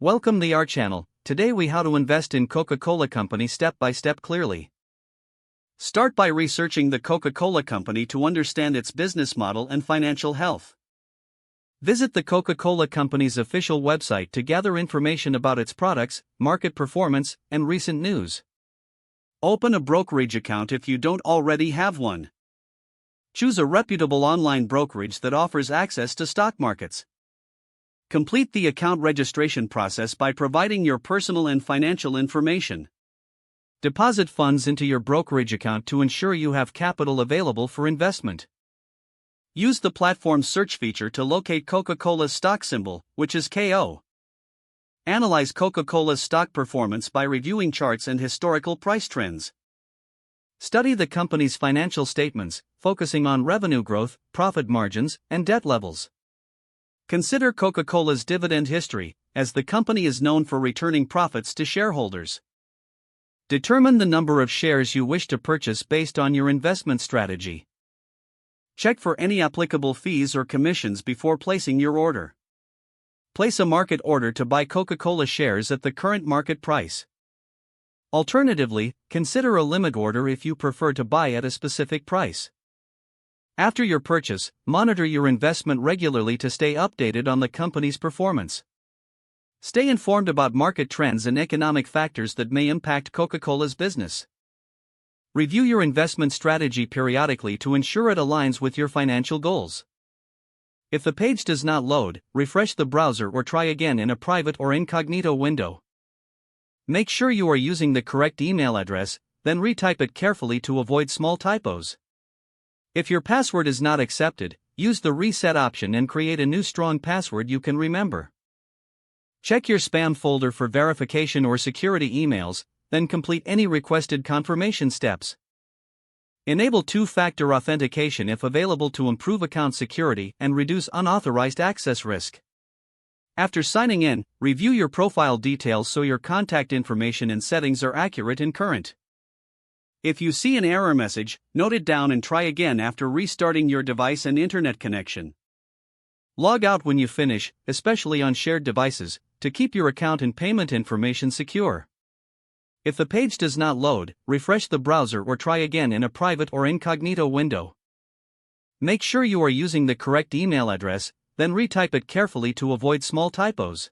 Welcome to our channel. Today we how to invest in Coca-Cola Company step by step clearly. Start by researching the Coca-Cola Company to understand its business model and financial health. Visit the Coca-Cola Company's official website to gather information about its products, market performance, and recent news. Open a brokerage account if you don't already have one. Choose a reputable online brokerage that offers access to stock markets. Complete the account registration process by providing your personal and financial information. Deposit funds into your brokerage account to ensure you have capital available for investment. Use the platform's search feature to locate Coca-Cola's stock symbol, which is KO. Analyze Coca-Cola's stock performance by reviewing charts and historical price trends. Study the company's financial statements, focusing on revenue growth, profit margins, and debt levels. Consider Coca-Cola's dividend history, as the company is known for returning profits to shareholders. Determine the number of shares you wish to purchase based on your investment strategy. Check for any applicable fees or commissions before placing your order. Place a market order to buy Coca-Cola shares at the current market price. Alternatively, consider a limit order if you prefer to buy at a specific price. After your purchase, monitor your investment regularly to stay updated on the company's performance. Stay informed about market trends and economic factors that may impact Coca-Cola's business. Review your investment strategy periodically to ensure it aligns with your financial goals. If the page does not load, refresh the browser or try again in a private or incognito window. Make sure you are using the correct email address, then retype it carefully to avoid small typos. If your password is not accepted, use the reset option and create a new strong password you can remember. Check your spam folder for verification or security emails, then complete any requested confirmation steps. Enable two-factor authentication if available to improve account security and reduce unauthorized access risk. After signing in, review your profile details so your contact information and settings are accurate and current. If you see an error message, note it down and try again after restarting your device and internet connection. Log out when you finish, especially on shared devices, to keep your account and payment information secure. If the page does not load, refresh the browser or try again in a private or incognito window. Make sure you are using the correct email address, then retype it carefully to avoid small typos.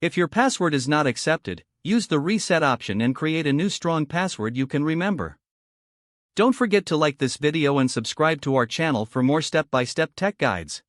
If your password is not accepted, use the reset option and create a new strong password you can remember. Don't forget to like this video and subscribe to our channel for more step-by-step tech guides.